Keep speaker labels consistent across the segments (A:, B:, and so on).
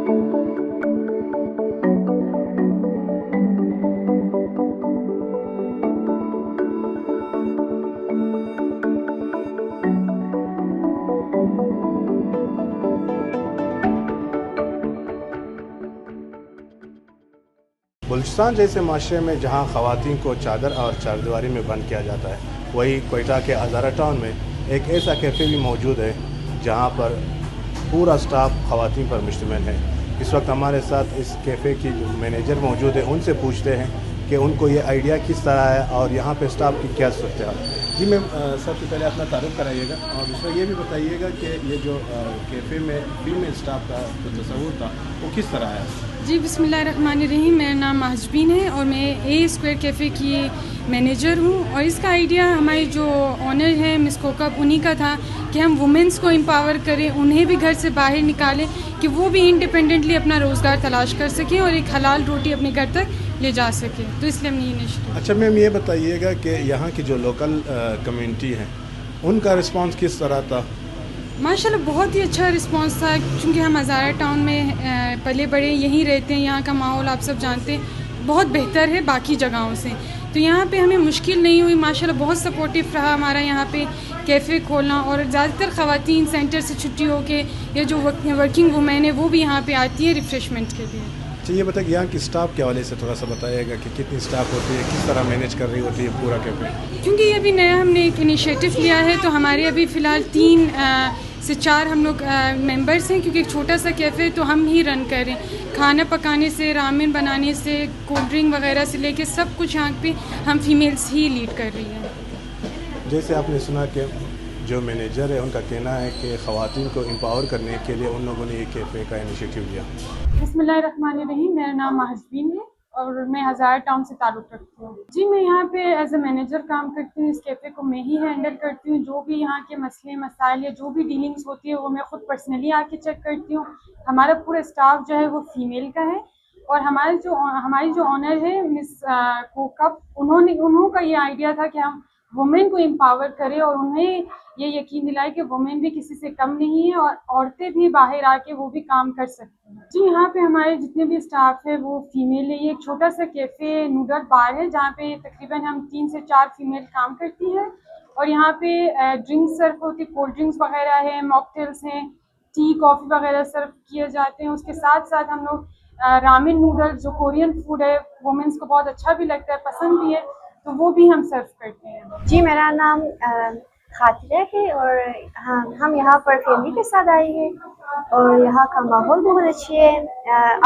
A: بلوچستان جیسے معاشرے میں جہاں خواتین کو چادر اور چاردیواری میں بند کیا جاتا ہے، وہی کوئٹہ کے ہزارہ ٹاؤن میں ایک ایسا کیفے بھی موجود ہے جہاں پر پورا سٹاف خواتین پر مشتمل ہے۔ اس وقت ہمارے ساتھ اس کیفے کی جو مینیجر موجود ہے، ان سے پوچھتے ہیں کہ ان کو یہ آئیڈیا کس طرح ہے اور یہاں پہ سٹاف کی کیا صورتحال ہے۔ جی میم، سب سے پہلے اپنا تعارف کرائیے گا اور دوسرا یہ بھی بتائیے گا کہ یہ جو کیفے میں فیمیل سٹاف کا جو تصور تھا وہ کس طرح ہے؟
B: جی بسم اللہ الرحمن الرحیم، میرا نام مہجبین ہے اور میں اے اسکوائر کیفے کی مینیجر ہوں، اور اس کا آئیڈیا ہماری جو آنر ہے مس کوکب انہی کا تھا کہ ہم وومنس کو امپاور کریں، انہیں بھی گھر سے باہر نکالیں کہ وہ بھی انڈیپینڈنٹلی اپنا روزگار تلاش کر سکیں اور ایک حلال روٹی اپنے گھر تک لے جا سکیں، تو اس لیے ہم نے یہ انیشیٹو۔
A: اچھا میم، یہ بتائیے گا کہ یہاں کی جو لوکل کمیونٹی ہے ان کا رسپانس کس طرح تھا؟
B: ماشاءاللہ بہت ہی اچھا رسپانس تھا، چونکہ ہم ہزارہ ٹاؤن میں پلے بڑے یہیں رہتے ہیں، یہاں کا ماحول آپ سب جانتے ہیں بہت بہتر ہے باقی جگہوں سے، تو یہاں پہ ہمیں مشکل نہیں ہوئی، ماشاءاللہ بہت سپورٹیو رہا ہمارا یہاں پہ کیفے کھولنا، اور زیادہ تر خواتین سینٹر سے چھٹی ہو کے یا جو ورکنگ وومین ہے وہ بھی یہاں پہ آتی ہے ریفریشمنٹ کے لیے۔
A: اچھا یہ بتائیں کہ یہاں کی سٹاف کے حوالے سے تھوڑا سا بتائیے گا کہ کتنی سٹاف ہوتی ہے، کس طرح مینیج کر رہی ہوتی ہے پورا کیفے؟
B: کیونکہ یہ ابھی نیا ہم نے ایک انیشیٹو لیا ہے، تو ہمارے ابھی فی الحال 3 سے 4 ہم لوگ ممبرس ہیں، کیونکہ ایک چھوٹا سا کیفے تو ہم ہی رن کر رہے ہیں، کھانا پکانے سے، رامن بنانے سے، کولڈ ڈرنک وغیرہ سے لے کے سب کچھ یہاں پہ ہم فیمیلز ہی لیڈ کر رہی ہیں۔
A: جیسے آپ نے سنا کہ جو مینیجر ہے ان کا کہنا ہے کہ خواتین کو امپاور کرنے کے لیے ان لوگوں نے یہ کیفے کا انیشیٹو لیا۔
B: بسم اللہ الرحمن الرحیم، میرا نام مہجبین ہے اور میں ہزارہ ٹاؤن سے تعلق رکھتی ہوں۔ جی میں یہاں پہ ایز اے مینیجر کام کرتی ہوں، اس کیفے کو میں ہی ہینڈل کرتی ہوں، جو بھی یہاں کے مسئلے مسائل یا جو بھی ڈیلنگس ہوتی ہے وہ میں خود پرسنلی آ کے چیک کرتی ہوں۔ ہمارا پورا اسٹاف جو ہے وہ فیمیل کا ہے، اور ہماری جو آنر ہے مس کوکب، انہوں کا یہ آئیڈیا تھا کہ ہم وومن کو امپاور کریں اور انہیں یہ یقین دلائے کہ وومن بھی کسی سے کم نہیں ہے اور عورتیں بھی باہر آ کے وہ بھی کام کر سکتی ہیں۔ جی یہاں پہ ہمارے جتنے بھی اسٹاف ہے وہ فیمیل ہے، یہ ایک چھوٹا سا کیفے نوڈل بار ہے جہاں پہ تقریباً ہم 3 سے 4 فیمیل کام کرتی ہیں، اور یہاں پہ ڈرنکس سرو ہوتی، کولڈ ڈرنکس وغیرہ ہیں، ماکٹیلس ہیں، ٹی کافی وغیرہ سرو کیے جاتے ہیں۔ اس کے ساتھ ساتھ ہم لوگ رامن نوڈل جو کورین فوڈ ہے، وومنس کو بہت اچھا بھی لگتا ہے، پسند بھی ہے، تو وہ بھی ہم سرو کرتے ہیں۔
C: جی میرا نام خاطرہ ہے اور ہم یہاں پر فیملی کے ساتھ آئے ہیں اور یہاں کا ماحول بہت اچھی ہے۔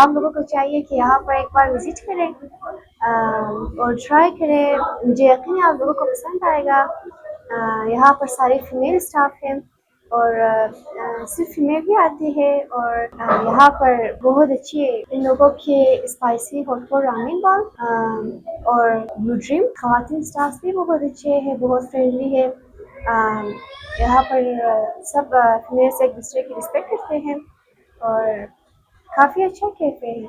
C: آپ لوگوں کو چاہیے کہ یہاں پر ایک بار وزٹ کریں اور ٹرائی کریں، مجھے یقین ہے آپ لوگوں کو پسند آئے گا۔ یہاں پر سارے فیمیل اسٹاف ہیں اور صرف فیمیل بھی آتی ہے، اور یہاں پر بہت اچھی ان لوگوں کے اسپائسی ہاٹ رامن بال اور بلو ڈریم، خواتین اسٹاف بھی بہت اچھے ہیں، بہت فرینڈلی ہے۔ یہاں پر سب فیمیل سے ایک دوسرے کی رسپیکٹ کرتے ہیں اور کافی اچھا کیفے ہے۔